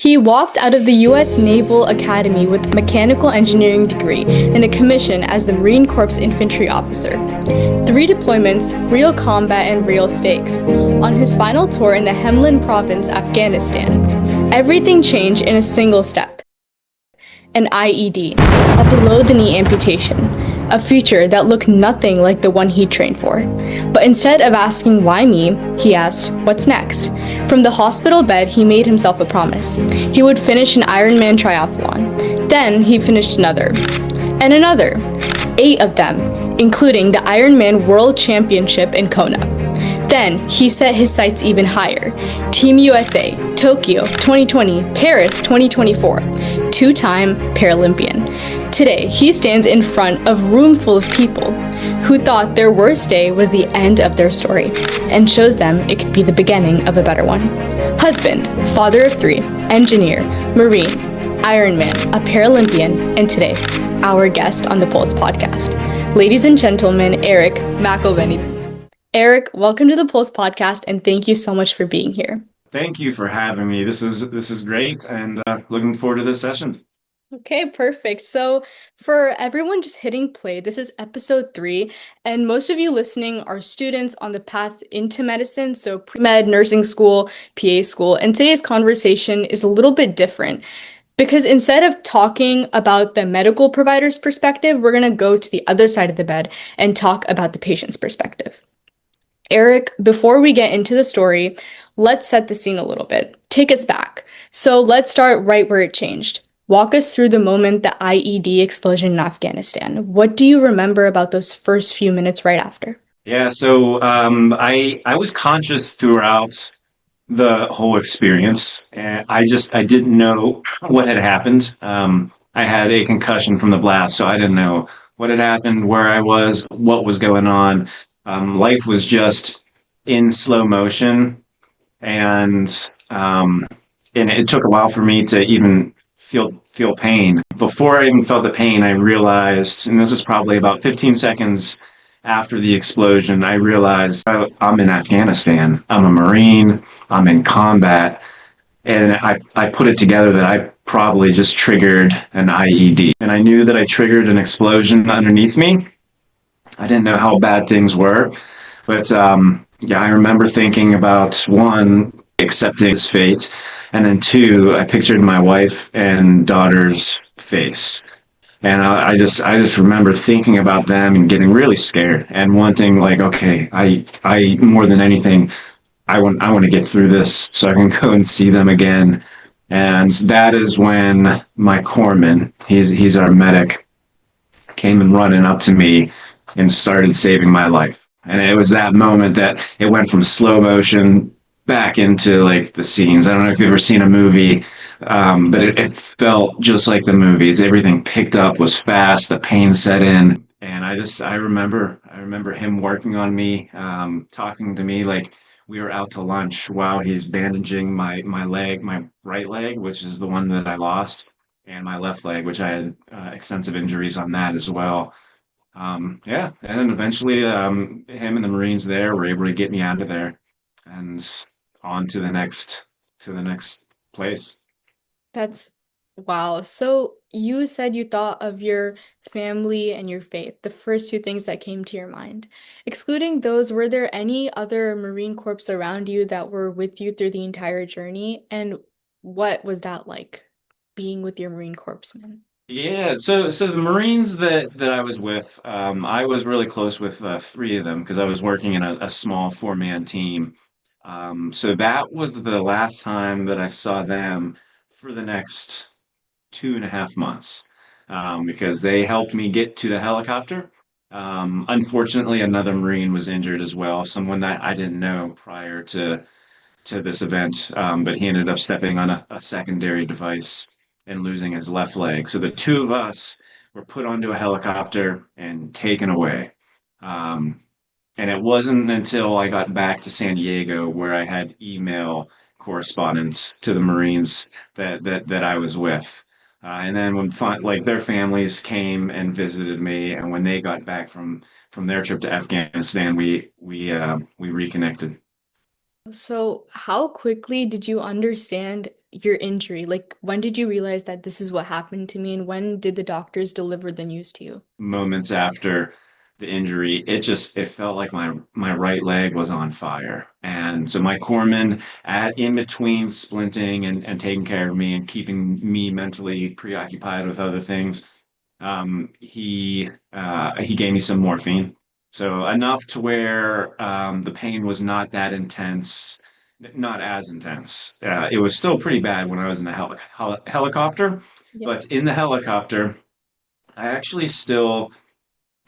He walked out of the U.S. Naval Academy with a mechanical engineering degree and a commission as the Marine Corps infantry officer. 3 deployments, real combat and real stakes. On his final tour in the Helmand province, Afghanistan, everything changed in a single step. An IED, a below-the-knee amputation, a future that looked nothing like the one he trained for. But instead of asking why me, he asked, what's next? From the hospital bed, he made himself a promise. He would finish an Ironman triathlon. Then he finished another. And another. 8 of them, including the Ironman World Championship in Kona. Then he set his sights even higher. Team USA, Tokyo 2020, Paris 2024, 2-time Paralympian. Today, he stands in front of a room full of people who thought their worst day was the end of their story and shows them it could be the beginning of a better one. Husband, father of 3, engineer, Marine, Ironman, a Paralympian, and today, our guest on the Pulse podcast. Ladies and gentlemen, Eric McElvenny. Eric, welcome to the Pulse podcast, and thank you so much for being here. Thank you for having me. This is great, and looking forward to this session. Okay, perfect. So for everyone just hitting play, this is episode 3, and most of you listening are students on the path into medicine, so pre-med, nursing school, PA school, and today's conversation is a little bit different. Because instead of talking about the medical provider's perspective, we're going to go to the other side of the bed and talk about the patient's perspective. Eric, before we get into the story, let's set the scene a little bit. Take us back. So let's start right where it changed. Walk us through the moment the IED explosion in Afghanistan. What do you remember about those first few minutes right after? Yeah, so I was conscious throughout the whole experience, and I didn't know what had happened. I had a concussion from the blast, so I didn't know what had happened, where I was, what was going on. Life was just in slow motion, and it took a while for me to even feel pain. Before I even felt the pain, I realized, and this is probably about 15 seconds after the explosion, I realized I'm in Afghanistan. I'm a Marine. I'm in combat. And I put it together that I probably just triggered an IED. And I knew that I triggered an explosion underneath me. I didn't know how bad things were. But yeah, I remember thinking about, 1, accepting his fate, and then 2, I pictured my wife and daughter's face. And I just remember thinking about them and getting really scared and wanting, like, okay, I more than anything, I want to get through this so I can go and see them again. And that is when my corpsman, he's our medic, came and running up to me and started saving my life. And it was that moment that it went from slow motion back into like the scenes. I don't know if you've ever seen a movie, but it felt just like the movies. Everything picked up, was fast, the pain set in. And I remember him working on me, talking to me like we were out to lunch while he's bandaging my leg, my right leg, which is the one that I lost, and my left leg, which I had extensive injuries on that as well. Yeah, and then eventually him and the Marines there were able to get me out of there and on to the next place. That's wow. So you said you thought of your family and your faith, the first 2 things that came to your mind. Excluding those, were there any other Marine Corps around you that were with you through the entire journey? And what was that like, being with your Marine Corpsmen? Yeah, so the Marines that I was with, I was really close with 3 of them because I was working in a small 4-man team. So that was the last time that I saw them for the next 2.5 months, because they helped me get to the helicopter. Unfortunately, another Marine was injured as well, someone that I didn't know prior to this event, but he ended up stepping on a secondary device and losing his left leg. So the 2 of us were put onto a helicopter and taken away. And it wasn't until I got back to San Diego where I had email correspondence to the Marines that I was with. And then when like their families came and visited me, and when they got back from their trip to Afghanistan, we reconnected. So how quickly did you understand your injury? Like, when did you realize that this is what happened to me, and when did the doctors deliver the news to you? Moments after the injury, it felt like my right leg was on fire. And so my corpsman, at in between splinting and taking care of me and keeping me mentally preoccupied with other things, he gave me some morphine. So enough to where the pain was not that intense, not as intense. It was still pretty bad when I was in the helicopter, Yeah. but in the helicopter, I actually still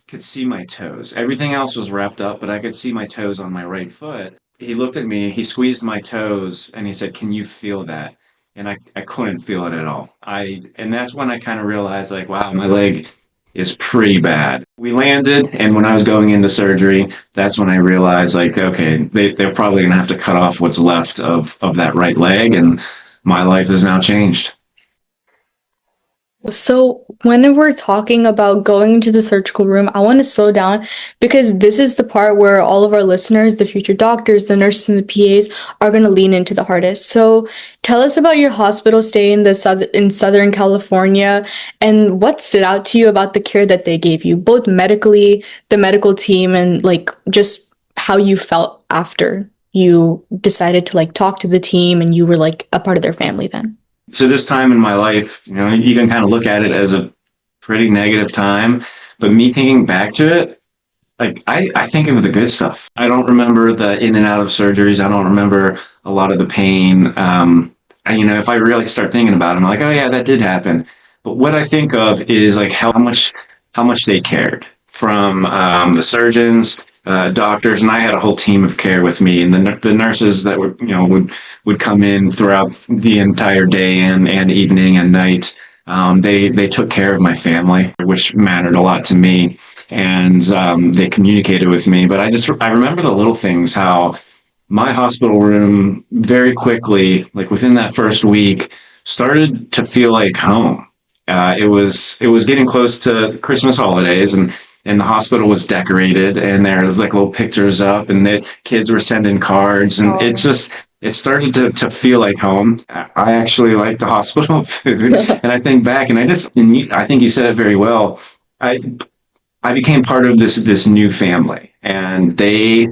could see my toes. Everything else was wrapped up, but I could see my toes on my right foot. He looked at me, he squeezed my toes, and he said, "Can you feel that?" And I couldn't feel it at all. And that's when I kind of realized, like, wow, my leg is pretty bad. We landed, and when I was going into surgery, that's when I realized, like, okay, they're probably gonna have to cut off what's left of that right leg, and my life is now changed. So, when we're talking about going into the surgical room, I want to slow down because this is the part where all of our listeners, the future doctors, the nurses, and the PAs are going to lean into the hardest. So, tell us about your hospital stay in Southern California and what stood out to you about the care that they gave you, both medically, the medical team, and like just how you felt after you decided to like talk to the team and you were like a part of their family then. So this time in my life, you can kind of look at it as a pretty negative time, but me thinking back to it, like I think of the good stuff. I don't remember the in and out of surgeries. I don't remember a lot of the pain. If I really start thinking about it, I'm like, oh yeah, that did happen. But what I think of is like how much they cared from the surgeons, doctors, and I had a whole team of care with me, and the nurses that would come in throughout the entire day and evening and night. They took care of my family, which mattered a lot to me, and they communicated with me. But I remember the little things, how my hospital room very quickly, like within that first week, started to feel like home. It was getting close to Christmas holidays, and the hospital was decorated, and there was like little pictures up, and the kids were sending cards, and it started to feel like home. I actually like the hospital food, and I think back, and I think you said it very well. I I became part of this new family, and they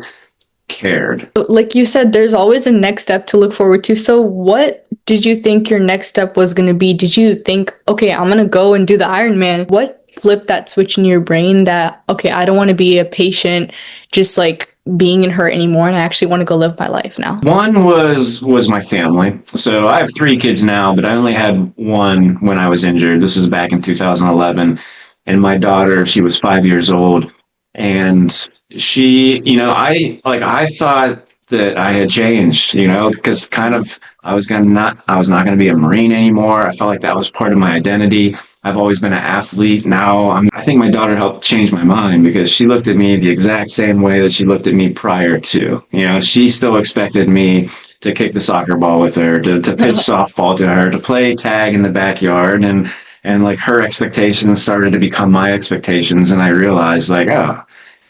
cared. Like you said, there's always a next step to look forward to. So, what did you think your next step was going to be? Did you think, okay, I'm going to go and do the Ironman? What flipped that switch in your brain that, okay, I don't want to be a patient just like being in hurt anymore, and I actually want to go live my life now? One was my family. So I have three kids now, but I only had one when I was injured. This was back in 2011, and my daughter, she was 5 years old, and she, I thought that I had changed, because kind of I was not going to be a Marine anymore. I felt like that was part of my identity. I've always been an athlete. Now I think my daughter helped change my mind, because she looked at me the exact same way that she looked at me prior to. She still expected me to kick the soccer ball with her, to pitch softball to her, to play tag in the backyard, and like her expectations started to become my expectations, and I realized, like, oh,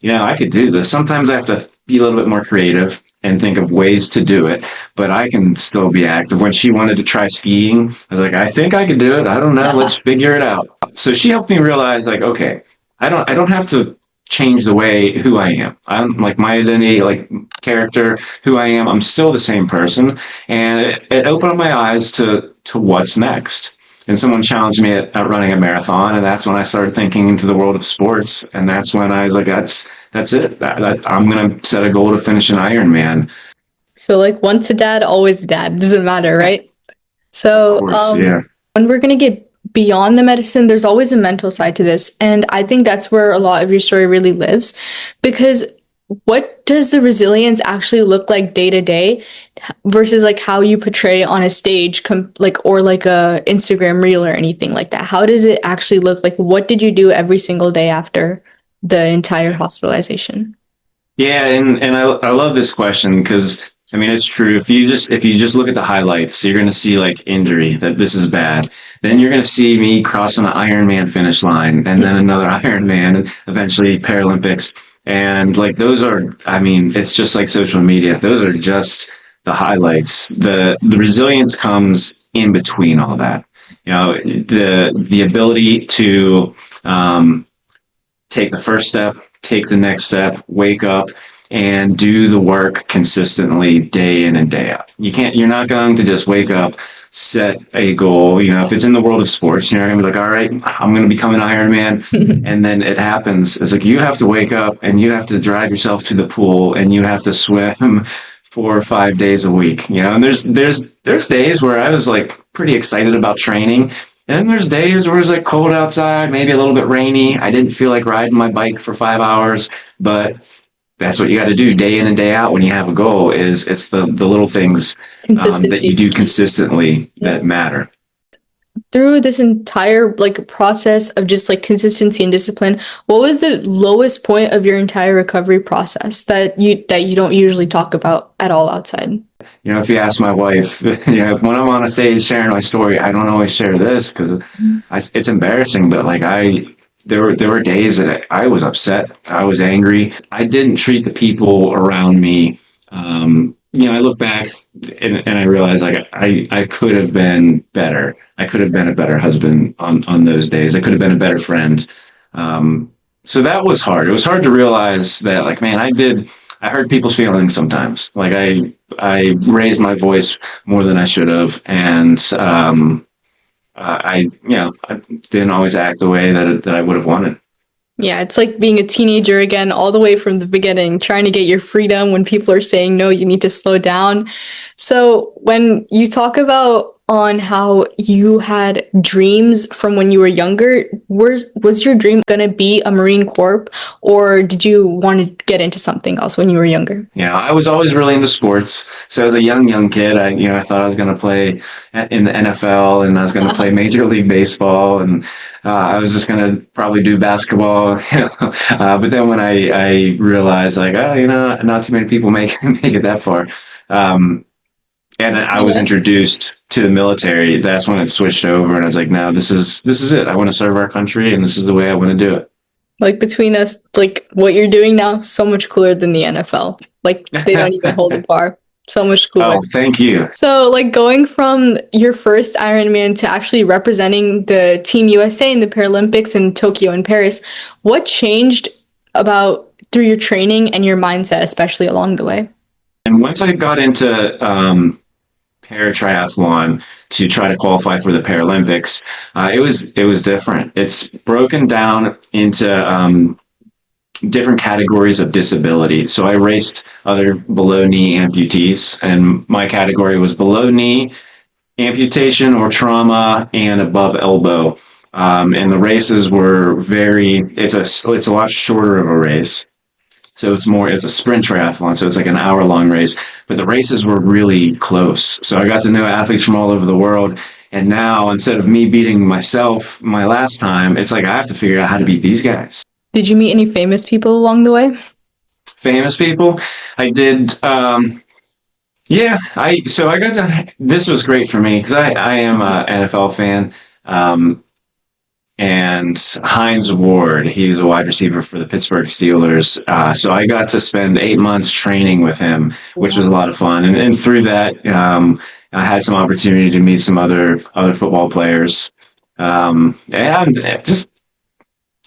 I could do this. Sometimes I have to be a little bit more creative and think of ways to do it, but I can still be active. When she wanted to try skiing, I was like, I think I could do it. I don't know. Let's figure it out. So she helped me realize, like, okay, I don't have to change the way who I am. I'm like my identity, like character, who I am. I'm still the same person. And it opened up my eyes to what's next. And someone challenged me at running a marathon, and that's when I started thinking into the world of sports. And that's when I was like, that's it. I'm gonna set a goal to finish an Ironman. So, like, once a dad, always a dad. Doesn't matter, right? Of So, course, yeah. when we're going to get beyond the medicine, there's always a mental side to this. And I think that's where a lot of your story really lives. Because what does the resilience actually look like day to day versus like how you portray on a stage, or like a Instagram reel or anything like that? How does it actually look like? What did you do every single day after the entire hospitalization? Yeah, and I love this question, because I mean, it's true. If you just look at the highlights, you're going to see like injury, that this is bad. Then you're going to see me crossing an Ironman finish line, and then another Ironman, and eventually Paralympics. And like those are, I mean, it's just like social media. Those are just the highlights. The resilience comes in between all that. You know, the ability to take the first step, take the next step, wake up, and do the work consistently day in and day out. You're not going to just wake up, set a goal. You know, if it's in the world of sports, you're not going to be like, all right, I'm going to become an Ironman. And then it happens. It's like, you have to wake up and you have to drive yourself to the pool and you have to swim 4 or 5 days a week. You know, and there's days where I was like pretty excited about training. And there's days where it's like cold outside, maybe a little bit rainy. I didn't feel like riding my bike for 5 hours, but that's what you got to do day in and day out when you have a goal. It's the little things that you do consistently that matter. Through this entire like process of just like consistency and discipline, what was the lowest point of your entire recovery process that you don't usually talk about at all outside? You know, if you ask my wife, you know, when I'm on a stage sharing my story, I don't always share this because it's embarrassing. But like there were days that I was upset, I was angry. I didn't treat the people around me. You know, I look back and I realize like I could have been better. I could have been a better husband on those days. I could have been a better friend. So that was hard. It was hard to realize that like, man, I hurt people's feelings sometimes. Like I raised my voice more than I should have. And I didn't always act the way that I would have wanted. Yeah, it's like being a teenager again, all the way from the beginning, trying to get your freedom when people are saying, no, you need to slow down. So when you talk about on how you had dreams from when you were younger, was your dream going to be a Marine Corps, or did you want to get into something else when you were younger? Yeah, I was always really into sports. So as a young kid, I thought I was going to play in the NFL and I was going to play Major League Baseball, and I was just going to probably do basketball. But then when I realized like, oh, you know, not too many people make it that far. And I was introduced to the military. That's when it switched over, and I was like, "No, this is it. I want to serve our country, and this is the way I want to do it." Like between us, like what you're doing now, so much cooler than the NFL. Like they don't even hold a bar. So much cooler. Oh, thank you. So like going from your first Ironman to actually representing the Team USA in the Paralympics in Tokyo and Paris, what changed about through your training and your mindset, especially along the way? And once I got into paratriathlon to try to qualify for the Paralympics, it was different. It's broken down into different categories of disability. So I raced other below knee amputees, and my category was below knee amputation or trauma and above elbow. And the races were it's a lot shorter of a race. So it's a sprint triathlon. So it's like an hour-long race, but the races were really close. So I got to know athletes from all over the world. And now instead of me beating myself my last time, it's like I have to figure out how to beat these guys. Did you meet any famous people along the way? Famous people? I did. Yeah, this was great for me because I am an NFL fan. And Hines Ward, he was a wide receiver for the Pittsburgh Steelers. So I got to spend 8 months training with him, which was a lot of fun. And through that, I had some opportunity to meet some other football players. And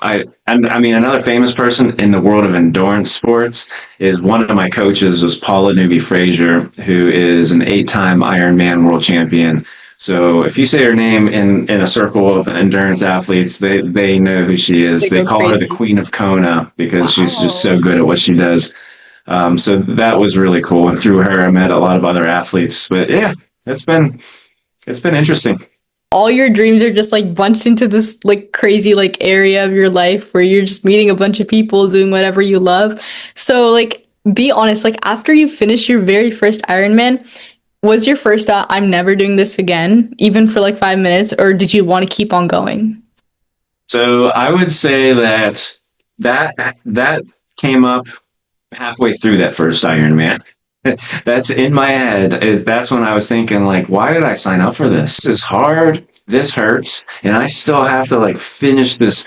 another famous person in the world of endurance sports is one of my coaches was Paula Newby-Fraser, who is an 8-time Ironman world champion. So if you say her name in a circle of endurance athletes, they know who she is. They call her the Queen of Kona because she's just so good at what she does. So that was really cool. And through her, I met a lot of other athletes. But yeah, it's been interesting. All your dreams are just like bunched into this like crazy like area of your life where you're just meeting a bunch of people, doing whatever you love. So like, be honest, like after you finish your very first Ironman, was your first thought, I'm never doing this again, even for like 5 minutes, or did you want to keep on going? So I would say that came up halfway through that first Ironman. That's in my head. That's when I was thinking, like, why did I sign up for this? This is hard. This hurts, and I still have to like finish this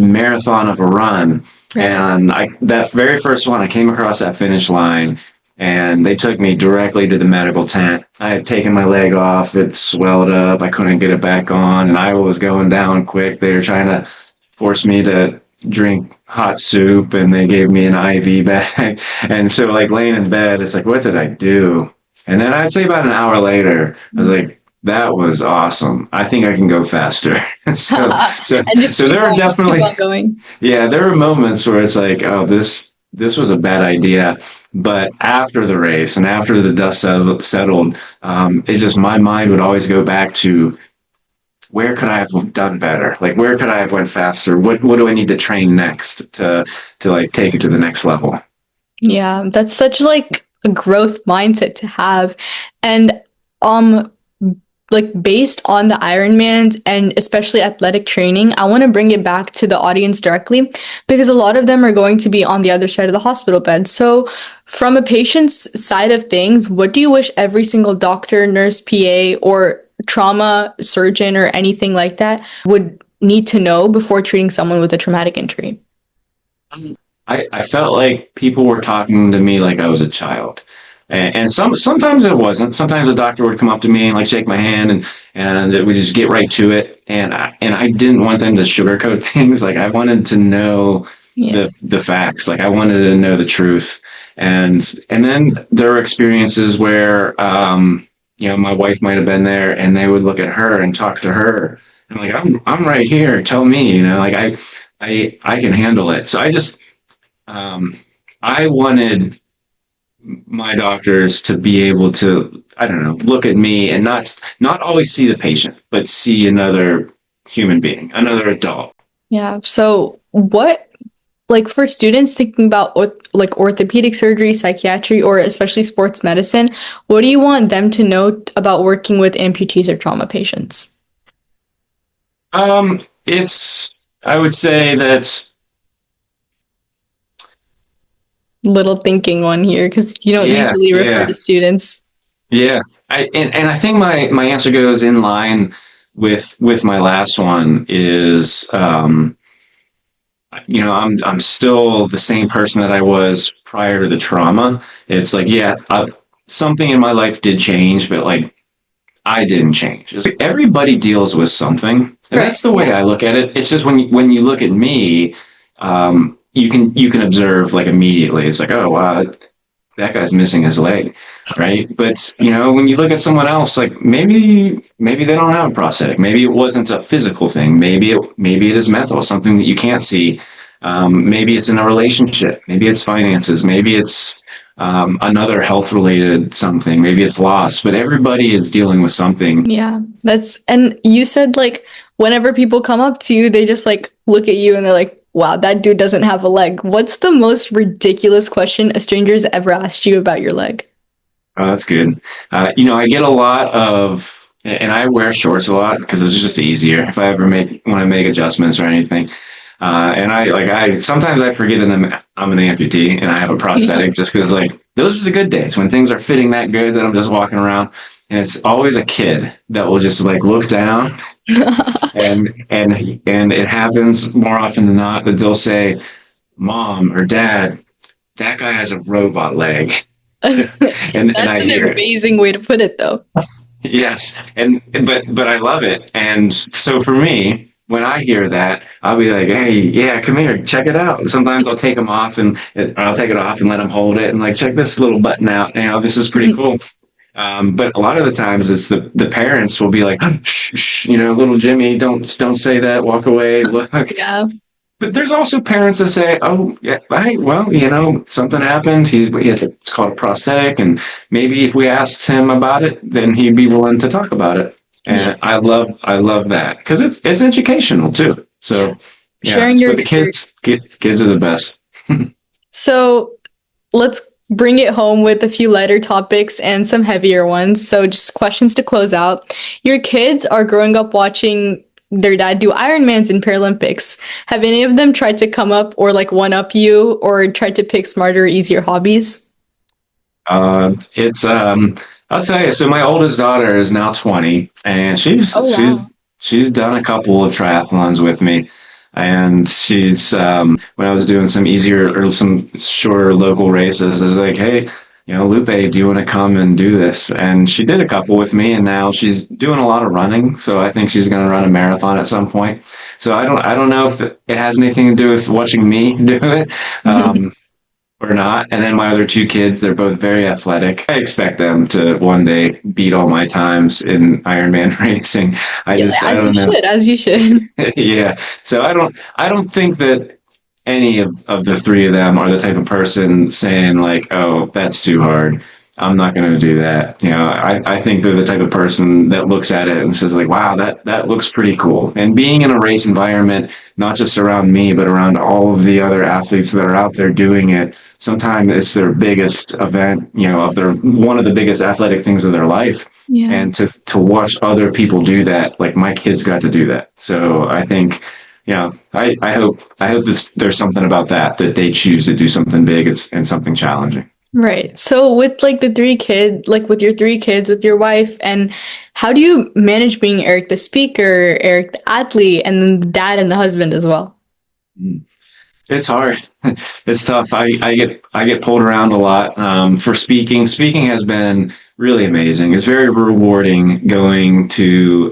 marathon of a run. Right. And that very first one, I came across that finish line. and they took me directly to the medical tent. I had taken my leg off. It swelled up. I couldn't get it back on, and I was going down quick. They were trying to force me to drink hot soup, and they gave me an IV bag. And so, like, laying in bed, it's like, what did I do? And then I'd say about an hour later, I was like, that was awesome. I think I can go faster. so, so, And just so there are just keep definitely, on going. yeah, there are moments where it's like, oh, this was a bad idea. But after the race and after the dust settled, it's just my mind would always go back to where could I have done better? Like, where could I have went faster? What do I need to train next to like take it to the next level? Yeah, that's such like a growth mindset to have. And um like based on the Ironmans and especially athletic training, I want to bring it back to the audience directly because a lot of them are going to be on the other side of the hospital bed. So, from a patient's side of things, what do you wish every single doctor, nurse, PA, or trauma surgeon or anything like that would need to know before treating someone with a traumatic injury? I felt like people were talking to me like I was a child. And sometimes it wasn't. Sometimes a doctor would come up to me and like shake my hand and we just get right to it. And I didn't want them to sugarcoat things. Like I wanted to know Yeah. the facts. Like I wanted to know the truth. And then there were experiences where my wife might have been there and they would look at her and talk to her. And like I'm right here. Tell me, like I can handle it. So I wanted my doctors to be able to, I don't know, look at me and not always see the patient, but see another human being, another adult. Yeah. So, what, like for students thinking about like orthopedic surgery, psychiatry, or especially sports medicine, what do you want them to know about working with amputees or trauma patients? I would say that, Little thinking one here because you don't yeah, usually refer yeah, to students. yeah. And I think my answer goes in line with my last one is, I'm still the same person that I was prior to the trauma. It's like, yeah, something in my life did change, but like I didn't change. It's like everybody deals with something, and Right. that's the way I look at it. It's just when you look at me, you can observe like immediately. It's like, oh wow, that guy's missing his leg, right? But when you look at someone else, like maybe they don't have a prosthetic. Maybe it wasn't a physical thing. Maybe it is mental, something that you can't see. Maybe it's in a relationship. Maybe it's finances. Maybe it's another health related something. Maybe it's loss. But everybody is dealing with something. Yeah, and you said like whenever people come up to you, they just like look at you and they're like, wow, that dude doesn't have a leg. What's the most ridiculous question a stranger's ever asked you about your leg? Oh, that's good. I get a lot of, and I wear shorts a lot because it's just easier if I ever want to make adjustments or anything. And I sometimes I forget that I'm an amputee and I have a prosthetic just because like those are the good days when things are fitting that good that I'm just walking around. And it's always a kid that will just like look down and it happens more often than not that they'll say, "Mom or Dad, that guy has a robot leg." And That's I an hear it. amazing way to put it, though. Yes, but I love it, and so for me, when I hear that, I'll be like, "Hey, yeah, come here, check it out." Sometimes I'll take them off I'll take it off and let them hold it, and like check this little button out. This is pretty cool. But a lot of the times, it's the parents will be like, "Shh, shh, little Jimmy, don't say that, walk away, look." Yeah. But there's also parents that say, "Oh, yeah, right, well, something happened. It's called a prosthetic, and maybe if we asked him about it, then he'd be willing to talk about it." Yeah. And I love that because it's educational too. So yeah, Sharing your but the experience. kids are the best. So let's bring it home with a few lighter topics and some heavier ones. So just questions to close out. Your kids are growing up watching their dad do Ironmans in Paralympics. Have any of them tried to come up or like one up you or tried to pick smarter, easier hobbies? It's I'll tell you. So my oldest daughter is now 20, and she's Oh she's wow. she's done a couple of triathlons with me, and she's when I was doing some easier or some shorter local races, I was like, hey, Lupe, do you want to come and do this? And she did a couple with me, and now she's doing a lot of running. So I think she's going to run a marathon at some point. So I don't know if it has anything to do with watching me do it. Or not. And then my other two kids, they're both very athletic. I expect them to one day beat all my times in Ironman racing. Yeah, I as you don't know. should, as you should. Yeah. So I don't think that any of the three of them are the type of person saying like, oh, that's too hard. I'm not going to do that. I think they're the type of person that looks at it and says like, wow, that looks pretty cool. And being in a race environment, not just around me, but around all of the other athletes that are out there doing it, sometimes it's their biggest event, of their one of the biggest athletic things of their life. Yeah. And to watch other people do that, like my kids got to do that. So I think, I hope there's something about that they choose to do something big and something challenging. Right. So with like the three kids, like with your three kids, with your wife, and how do you manage being Eric the speaker, Eric the athlete, and then the dad and the husband as well? It's hard. It's tough. I get pulled around a lot for speaking. Speaking has been really amazing. It's very rewarding going to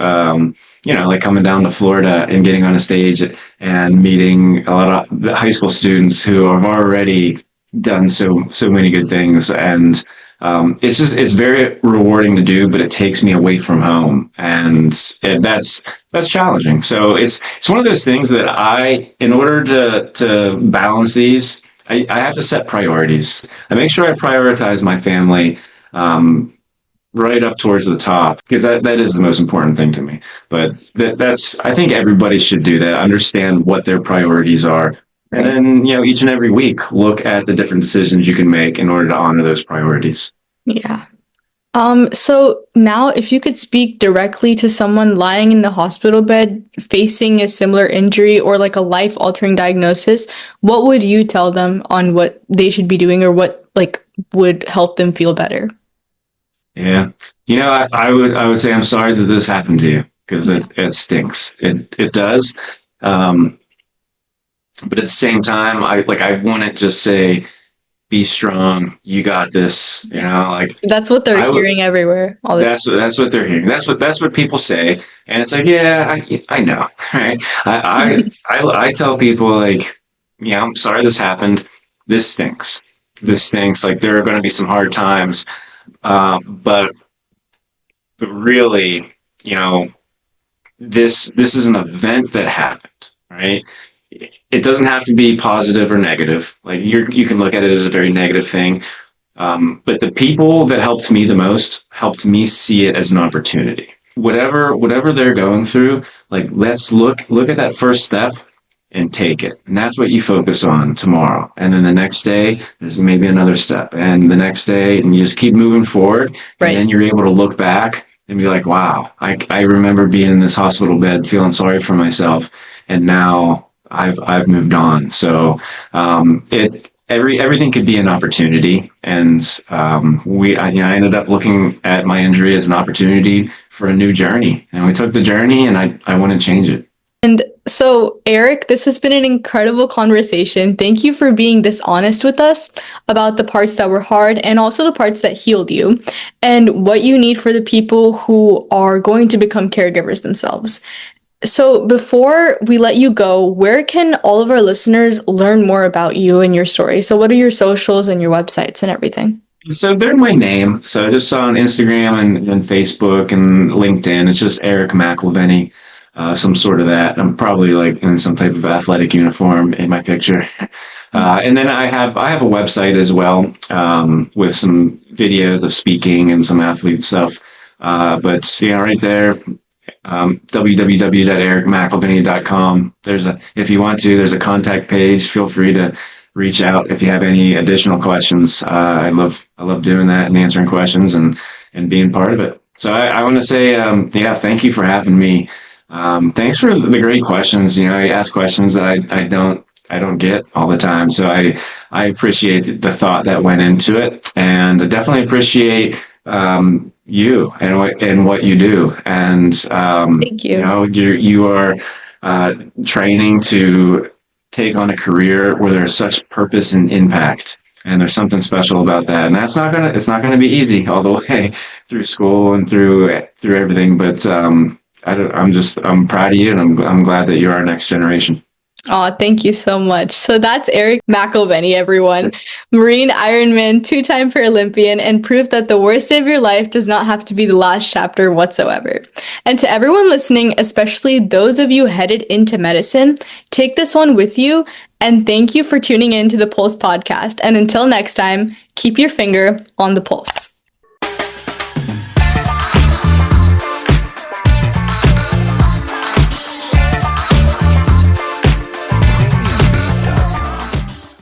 like coming down to Florida and getting on a stage and meeting a lot of the high school students who have already done so many good things. And it's very rewarding to do, but it takes me away from home, and that's challenging. So it's one of those things that in order to balance these, I have to set priorities. I make sure I prioritize my family right up towards the top, because that is the most important thing to me. But that's I think everybody should do that. Understand what their priorities are. And Right. then, each and every week, look at the different decisions you can make in order to honor those priorities. Yeah. So now if you could speak directly to someone lying in the hospital bed facing a similar injury or like a life-altering diagnosis, what would you tell them on what they should be doing or what like would help them feel better? Yeah. I would say I'm sorry that this happened to you, because it stinks. It does. But at the same time, I wouldn't just say, be strong, you got this, like That's what they're I would, hearing everywhere all the time. that's what they're hearing. That's what people say. And it's like, yeah, I know. Right. I tell people like, yeah, I'm sorry this happened. This stinks. This stinks. Like there are going to be some hard times. But really, this is an event that happened, right? It doesn't have to be positive or negative. Like you can look at it as a very negative thing. But the people that helped me the most helped me see it as an opportunity. Whatever they're going through, like let's look at that first step and take it. And that's what you focus on tomorrow. And then the next day, there's maybe another step. And the next day, and you just keep moving forward. Right. And then you're able to look back and be like, wow, I remember being in this hospital bed feeling sorry for myself. And now I've moved on. So everything could be an opportunity. And I ended up looking at my injury as an opportunity for a new journey. And we took the journey, and I want to change it. And so, Eric, this has been an incredible conversation. Thank you for being this honest with us about the parts that were hard and also the parts that healed you and what you need for the people who are going to become caregivers themselves. So, before we let you go, where can all of our listeners learn more about you and your story? So, what are your socials and your websites and everything? So they're my name. So just on Instagram and Facebook and LinkedIn, it's just Eric McElvenny. Some sort of that. I'm probably like in some type of athletic uniform in my picture. And then I have a website as well, with some videos of speaking and some athlete stuff. But right there, www.ericmcilvenny.com. If you want to, there's a contact page. Feel free to reach out if you have any additional questions. I love doing that and answering questions and being part of it. So I want to say, thank you for having me. Thanks for the great questions. I ask questions that I don't get all the time. So I appreciate the thought that went into it, and I definitely appreciate you and what you do. And Thank you. you are training to take on a career where there's such purpose and impact. And there's something special about that. And it's not gonna be easy all the way through school and through everything. But I'm proud of you, and I'm glad that you're our next generation. Oh, thank you so much. So that's Eric McElvenny, everyone. Marine Ironman, two-time Paralympian, and proof that the worst day of your life does not have to be the last chapter whatsoever. And to everyone listening, especially those of you headed into medicine, take this one with you, and thank you for tuning in to the Pulse podcast. And until next time, keep your finger on the pulse.